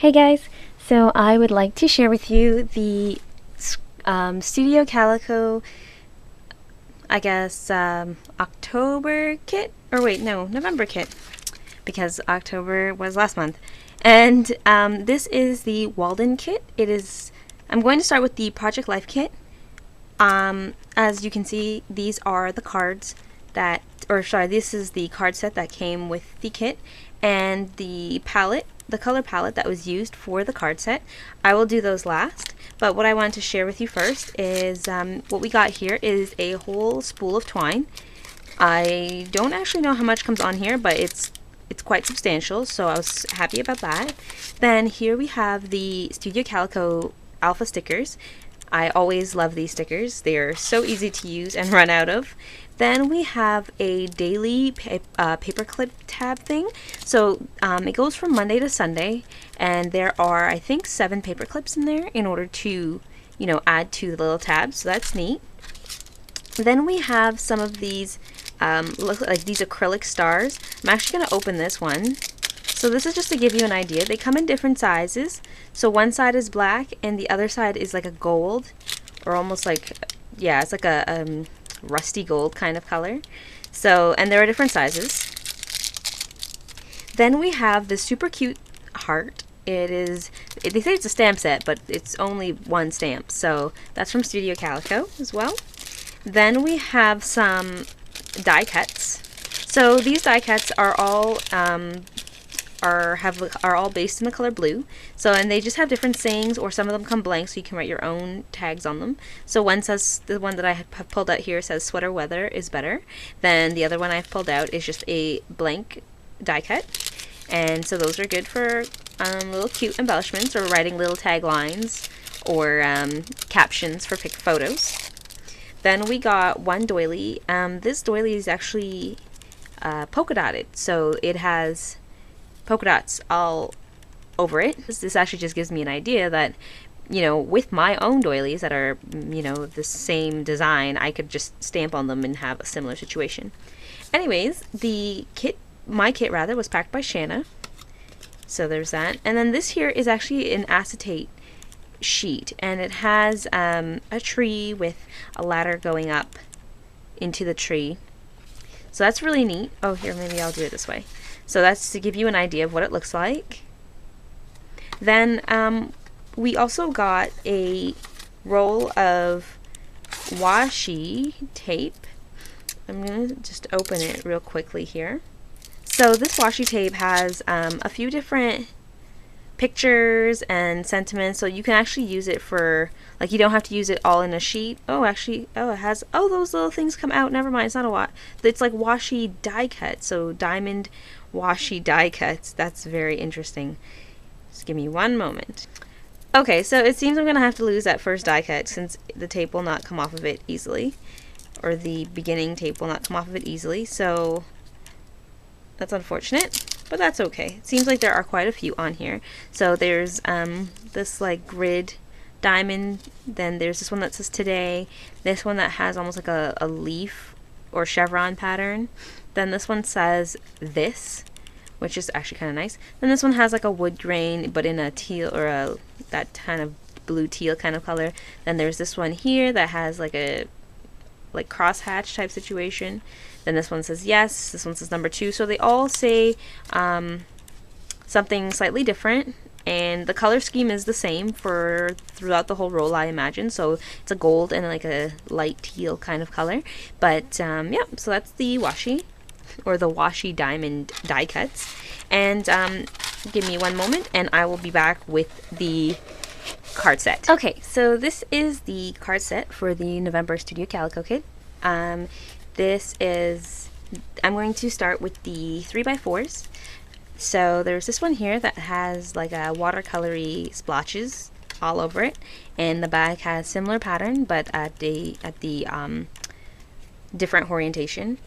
Hey guys, so I would like to share with you the Studio Calico, October kit, or wait, no, November kit, because October was last month. And this is the Walden kit. I'm going to start with the Project Life kit. As you can see, these are the cards this is the card set that came with the kit, and the color palette that was used for the card set. I will do those last, but what I wanted to share with you first is what we got here is a whole spool of twine. I don't actually know how much comes on here, but it's quite substantial, so I was happy about that. Then here we have the Studio Calico Alpha stickers. I always love these stickers. They are so easy to use and run out of. Then we have a daily paperclip tab thing. So it goes from Monday to Sunday, and there are, I think, 7 paper clips in there in order to, add to the little tabs. So that's neat. Then we have some of these, look like these acrylic stars. I'm actually going to open this one. So this is just to give you an idea. They come in different sizes. So one side is black and the other side is like a gold, or almost like, yeah, it's like a rusty gold kind of color. So, and there are different sizes. Then we have this super cute heart. They say it's a stamp set, but it's only one stamp. So that's from Studio Calico as well. Then we have some die cuts. So these die cuts are all are all based in the color blue. So, and they just have different sayings, or some of them come blank, so you can write your own tags on them. So one says, the one that I have pulled out here says sweater weather is better. Then the other one I've pulled out is just a blank die cut. And so those are good for little cute embellishments, or writing little taglines, or captions for pick photos. Then we got one doily. This doily is actually polka dotted, so it has polka dots all over it. This actually just gives me an idea that, with my own doilies that are, the same design, I could just stamp on them and have a similar situation. Anyways, my kit was packed by Shanna. So there's that. And then this here is actually an acetate sheet, and it has a tree with a ladder going up into the tree. So that's really neat. Oh, here, maybe I'll do it this way. So that's to give you an idea of what it looks like. Then we also got a roll of washi tape. I'm going to just open it real quickly here. So this washi tape has a few different pictures and sentiments, so you can actually use it for, like, you don't have to use it all in a sheet. Oh, actually, it has, those little things come out. Never mind, it's not it's like washi die cut, so diamond washi die cuts. That's very interesting. Just give me one moment. Okay, so it seems I'm gonna have to lose that first die cut, since the tape will not come off of it easily, or the beginning tape will not come off of it easily, so that's unfortunate. But that's okay. It seems like there are quite a few on here. So there's this like grid diamond, then there's this one that says today, this one that has almost like a leaf or chevron pattern, then this one says this, which is actually kind of nice, then this one has like a wood grain but in a teal, or that kind of blue teal kind of color. Then there's this one here that has like a crosshatch type situation. Then this one says yes, this one says number 2. So they all say something slightly different, and the color scheme is the same throughout the whole roll, I imagine. So it's a gold and like a light teal kind of color. But yeah, so that's the washi, or the washi diamond die cuts. And give me one moment and I will be back with the card set. Okay, so this is the card set for the November Studio Calico kit. I'm going to start with the 3x4s. So there's this one here that has like a watercolory splotches all over it, and the back has similar pattern but at the different orientation.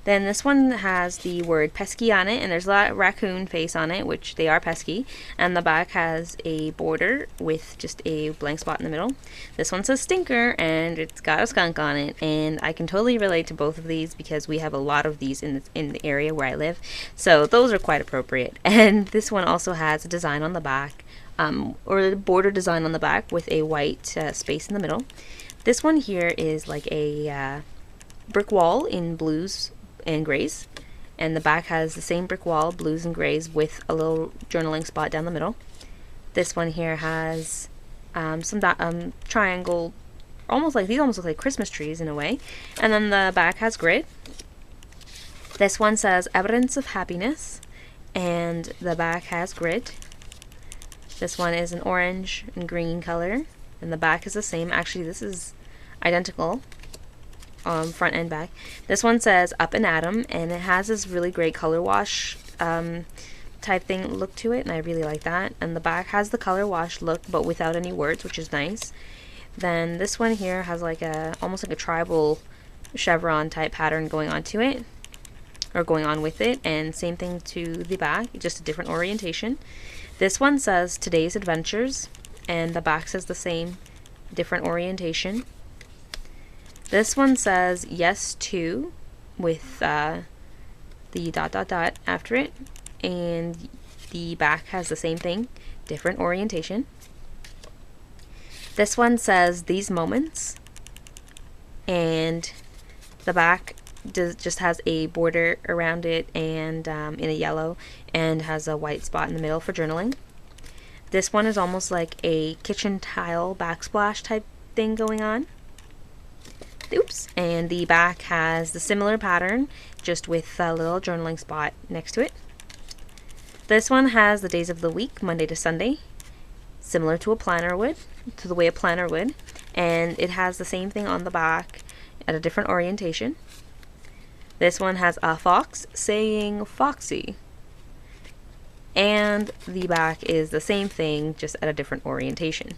Then this one has the word pesky on it, and there's a raccoon face on it, which they are pesky. And the back has a border with just a blank spot in the middle. This one says stinker, and it's got a skunk on it. And I can totally relate to both of these because we have a lot of these in the area where I live. So those are quite appropriate. And this one also has a design on the back or the border design on the back with a white space in the middle. This one here is like a brick wall in blues and grays, and the back has the same brick wall, blues and grays, with a little journaling spot down the middle. This one here has some triangle, almost look like Christmas trees in a way, and then the back has grid. This one says evidence of happiness, and the back has grid. This one is an orange and green color, and the back is the same. Actually, this is identical, front and back. This one says Up and Atom, and it has this really great color wash type thing look to it, and I really like that. And the back has the color wash look, but without any words, which is nice. Then this one here has like almost like a tribal chevron type pattern going onto it, or going on with it, and same thing to the back, just a different orientation. This one says Today's Adventures, and the back says the same, different orientation. This one says Yes To, with the ... after it, and the back has the same thing, different orientation. This one says These Moments, and the back just has a border around it, and in a yellow, and has a white spot in the middle for journaling. This one is almost like a kitchen tile backsplash type thing going on. Oops. And the back has the similar pattern, just with a little journaling spot next to it. This one has the days of the week, Monday to Sunday, similar to the way a planner would, and it has the same thing on the back at a different orientation. This one has a fox saying Foxy, and the back is the same thing, just at a different orientation.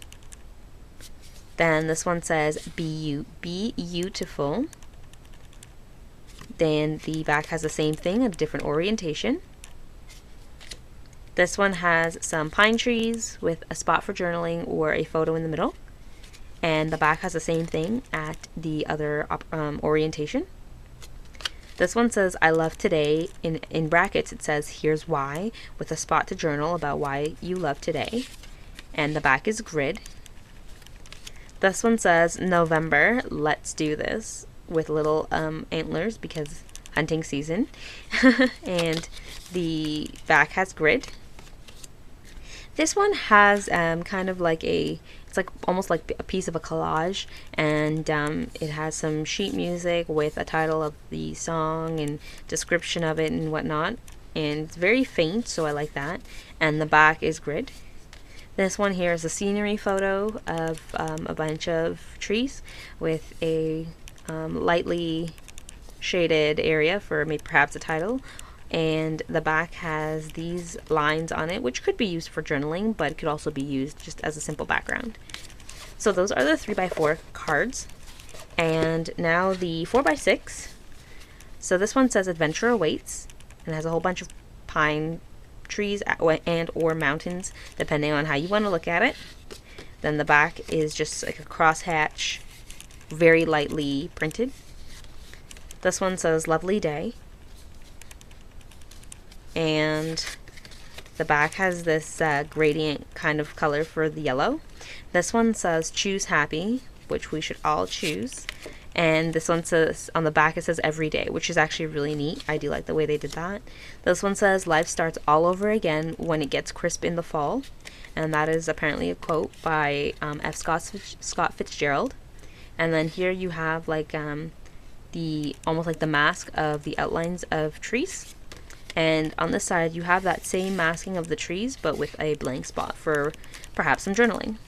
Then this one says Be Beautiful. Then the back has the same thing at a different orientation. This one has some pine trees with a spot for journaling or a photo in the middle, and the back has the same thing at the other orientation. This one says I love today. In brackets it says Here's Why, with a spot to journal about why you love today, and the back is grid. This one says November, let's do this, with little antlers because hunting season, and the back has grid. This one has kind of like it's like almost like a piece of a collage, and it has some sheet music with a title of the song and description of it and whatnot, and it's very faint, so I like that. And the back is grid. This one here is a scenery photo of a bunch of trees with a lightly shaded area for maybe perhaps a title, and the back has these lines on it, which could be used for journaling, but it could also be used just as a simple background. So those are the 3x4 cards, and now the 4x6. So this one says Adventure Awaits, and has a whole bunch of pine trees and or mountains, depending on how you want to look at it. Then the back is just like a crosshatch, very lightly printed. This one says Lovely Day, and the back has this gradient kind of color for the yellow. This one says Choose Happy, which we should all choose. And this one says, on the back it says Every Day, which is actually really neat. I do like the way they did that. This one says Life starts all over again when it gets crisp in the fall. And that is apparently a quote by F. Scott Fitzgerald. And then here you have like almost like the mask of the outlines of trees. And on this side you have that same masking of the trees, but with a blank spot for perhaps some journaling.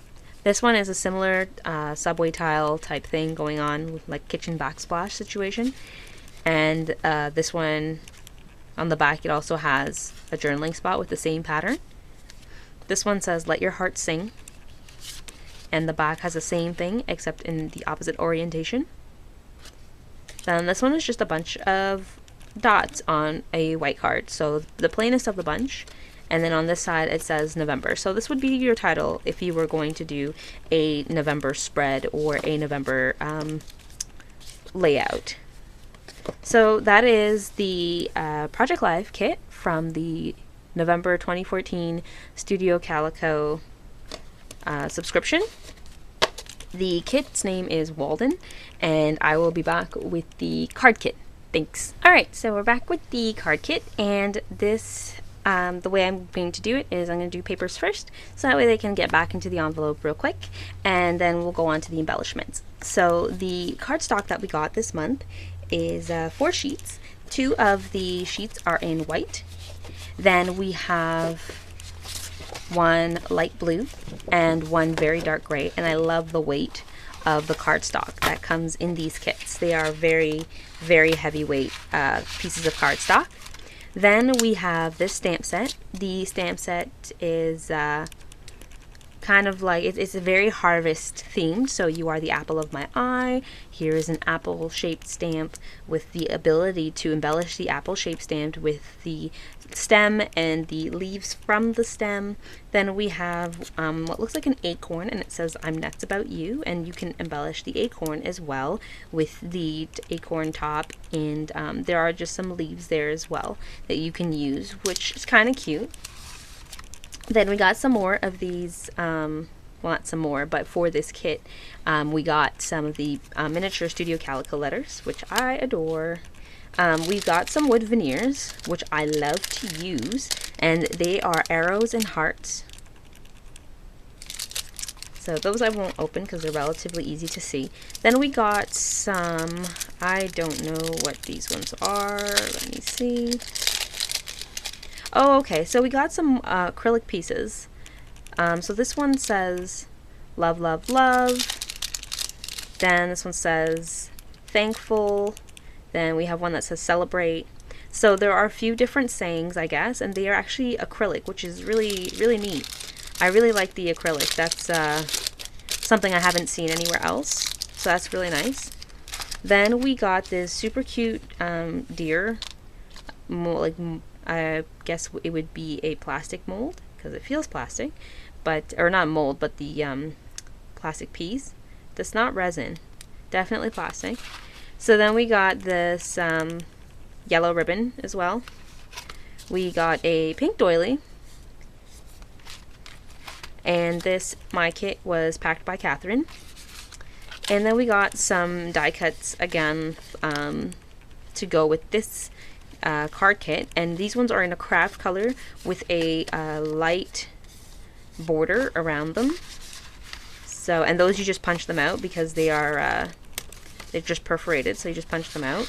This one is a similar subway tile type thing going on with like kitchen backsplash situation. And this one on the back, it also has a journaling spot with the same pattern. This one says Let Your Heart Sing, and the back has the same thing except in the opposite orientation. Then this one is just a bunch of dots on a white card, so the plainest of the bunch. And then on this side it says November. So this would be your title if you were going to do a November spread or a November layout. So that is the Project Live kit from the November 2014 Studio Calico subscription. The kit's name is Walden, and I will be back with the card kit. Thanks. Alright, so we're back with the card kit, and this, the way I'm going to do it is I'm going to do papers first, so that way they can get back into the envelope real quick, and then we'll go on to the embellishments. So the cardstock that we got this month is 4 sheets. 2 of the sheets are in white. Then we have 1 light blue and 1 very dark gray, and I love the weight of the cardstock that comes in these kits. They are very, very heavyweight pieces of cardstock. Then we have this stamp set. The stamp set is kind of like, it's a very harvest themed, so you are the apple of my eye. Here is an apple shaped stamp with the ability to embellish the apple shaped stamp with the stem and the leaves from the stem. Then we have what looks like an acorn, and it says I'm nuts about you, and you can embellish the acorn as well with the acorn top, and there are just some leaves there as well that you can use, which is kind of cute. Then we got some more of these, well, not some more, but for this kit, we got some of the miniature Studio Calico letters, which I adore. We've got some wood veneers, which I love to use, and they are arrows and hearts. So those I won't open because they're relatively easy to see. Then we got some, I don't know what these ones are, let me see. Oh, okay, so we got some acrylic pieces. So this one says, love, love, love. Then this one says, thankful. Then we have one that says, celebrate. So there are a few different sayings, I guess, and they are actually acrylic, which is really, really neat. I really like the acrylic. That's something I haven't seen anywhere else, so that's really nice. Then we got this super cute deer, I guess it would be a plastic mold because it feels plastic, but, or not mold, but the plastic piece. That's not resin, definitely plastic. So then we got this yellow ribbon as well. We got a pink doily, and this my kit was packed by Catherine. And then we got some die cuts again to go with this card kit, and these ones are in a craft color with a light border around them. So, and those you just punch them out because they are they're just perforated, so you just punch them out.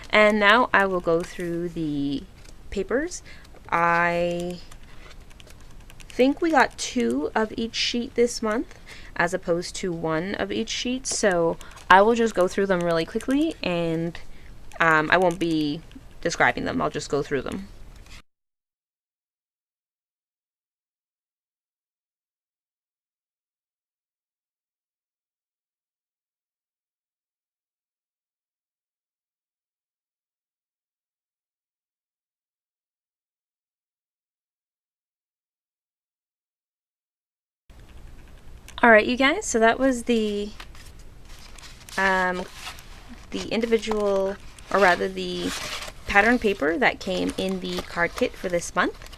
And now I will go through the papers. I think we got 2 of each sheet this month as opposed to 1 of each sheet, so I will just go through them really quickly, and I won't be describing them, I'll just go through them. Alright, you guys, so that was the individual, or rather the pattern paper that came in the card kit for this month.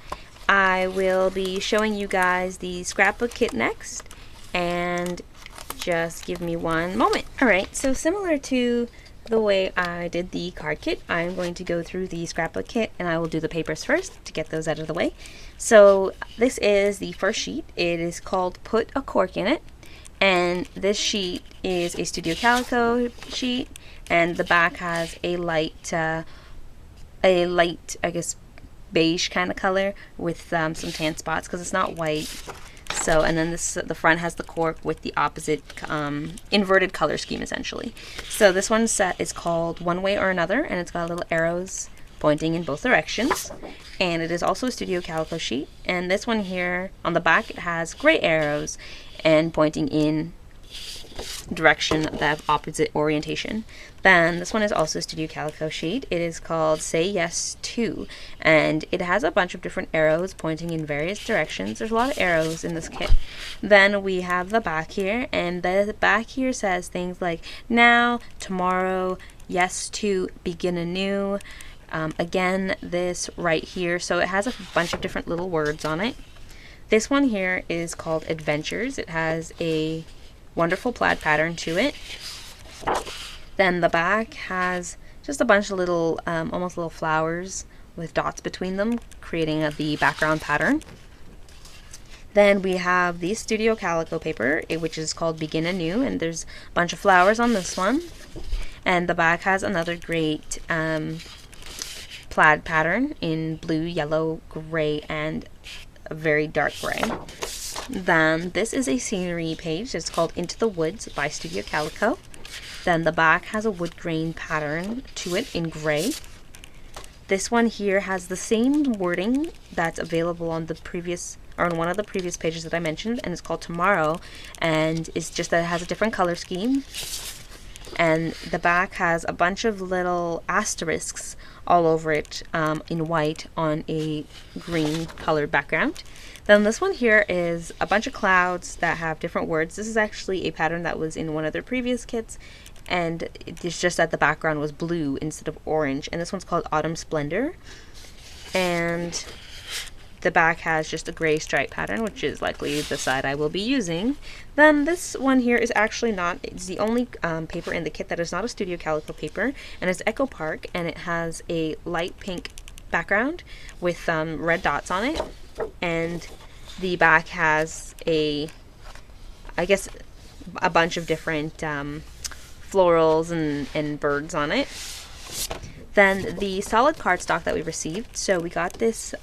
I will be showing you guys the scrapbook kit next, and just give me one moment. Alright, so similar to the way I did the card kit, I'm going to go through the scrapbook kit, and I will do the papers first to get those out of the way. So this is the first sheet. It is called Put a Cork in It, and this sheet is a Studio Calico sheet, and the back has a light, I guess, beige kind of color with some tan spots because it's not white. So, and then the front has the cork with the opposite inverted color scheme essentially. So this one set is called One Way or Another, and it's got little arrows pointing in both directions, and it is also a Studio Calico sheet. And this one here on the back, it has gray arrows and pointing in direction that have opposite orientation. Then this one is also a Studio Calico sheet. It is called Say Yes To, and it has a bunch of different arrows pointing in various directions. There's a lot of arrows in this kit. Then we have the back here, and the back here says things like now, tomorrow, yes to, begin anew, again, this right here. So it has a bunch of different little words on it. This one here is called Adventures. It has a wonderful plaid pattern to it. Then the back has just a bunch of little, almost little flowers with dots between them, creating the background pattern. Then we have the Studio Calico paper, which is called Begin Anew, and there's a bunch of flowers on this one. And the back has another great plaid pattern in blue, yellow, gray, and a very dark gray. Then this is a scenery page. It's called Into the Woods by Studio Calico. Then the back has a wood grain pattern to it in gray. This one here has the same wording that's available on the previous, or on one of the previous pages that I mentioned, and it's called Tomorrow, and it's just that it has a different color scheme. And the back has a bunch of little asterisks all over it in white on a green colored background. Then this one here is a bunch of clouds that have different words. This is actually a pattern that was in one of their previous kits, and it's just that the background was blue instead of orange. And this one's called Autumn Splendor. And the back has just a gray stripe pattern, which is likely the side I will be using. Then this one here is actually not, it's the only paper in the kit that is not a Studio Calico paper, and it's Echo Park, and it has a light pink background with red dots on it, and the back has a, I guess, a bunch of different florals and birds on it. Then the solid cardstock that we received, so we got this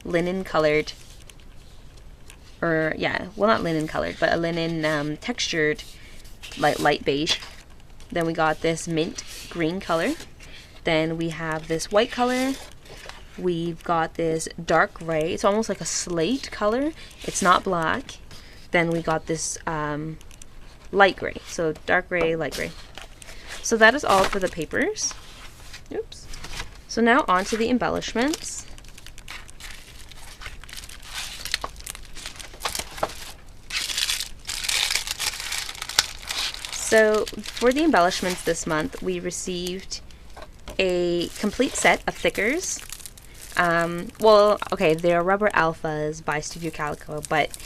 linen colored, or yeah, well, not linen colored, but a linen textured light beige. Then we got this mint green color. Then we have this white color. We've got this dark gray. It's almost like a slate color. It's not black. Then we got this light gray. So dark gray, light gray. So that is all for the papers. Oops. So now on to the embellishments. So for the embellishments this month, we received a complete set of thickers. Well, okay, they are rubber alphas by Studio Calico, but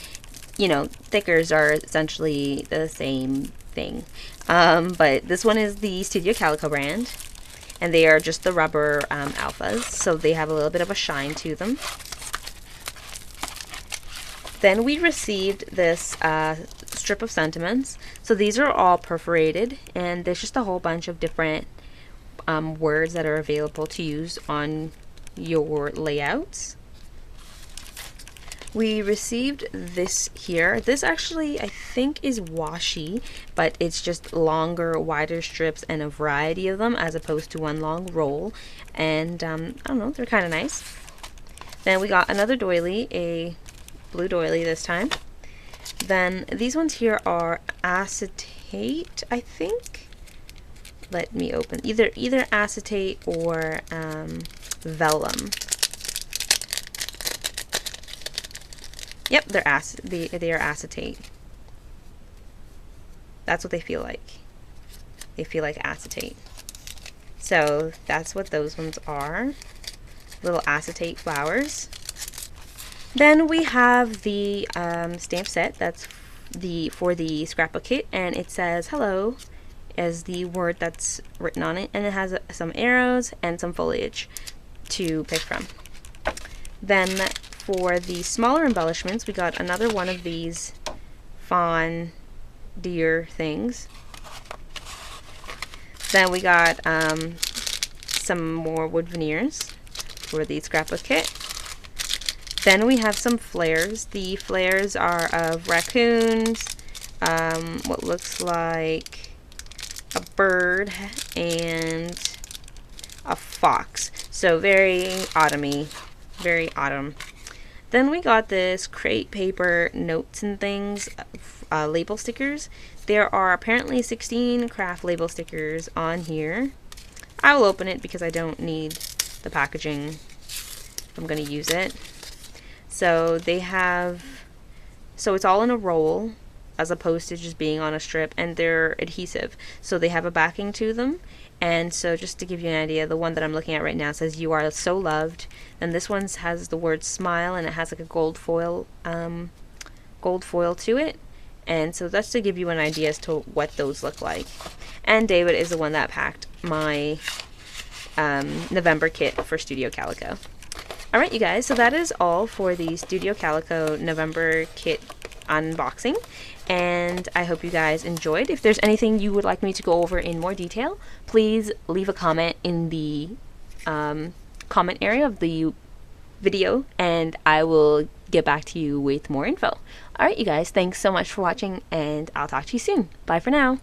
you know, thickers are essentially the same thing. But this one is the Studio Calico brand, and they are just the rubber alphas, so they have a little bit of a shine to them. Then we received this strip of sentiments. So these are all perforated, and there's just a whole bunch of different words that are available to use on your layouts. We received this here. This actually, I think, is washi, but it's just longer, wider strips and a variety of them as opposed to one long roll. And I don't know, they're kind of nice. Then we got another doily, a blue doily this time. Then these ones here are acetate, I think. Let me open either acetate or vellum. Yep, they are acetate. That's what they feel like. They feel like acetate. So that's what those ones are. Little acetate flowers. Then we have the stamp set that's for the scrapbook kit, and it says hello as the word that's written on it, and it has some arrows and some foliage to pick from. Then for the smaller embellishments, we got another one of these fawn deer things. Then we got some more wood veneers for the scrapbook kit. Then we have some flares. The flares are of raccoons, what looks like a bird, and a fox. So very autumny, very autumn. Then we got this crate paper notes and things, label stickers. There are apparently 16 craft label stickers on here. I will open it because I don't need the packaging if I'm going to use it. So they have, so it's all in a roll as opposed to just being on a strip, and they're adhesive. So they have a backing to them, And so just to give you an idea, the one that I'm looking at right now says "You are so loved." And this one has the word "smile" and it has like a gold foil to it. And so that's to give you an idea as to what those look like. And David is the one that packed my November kit for Studio Calico. Alright you guys, so that is all for the Studio Calico November kit unboxing, and I hope you guys enjoyed. If there's anything you would like me to go over in more detail, please leave a comment in the comment area of the video and I will get back to you with more info. Alright you guys, thanks so much for watching and I'll talk to you soon. Bye for now.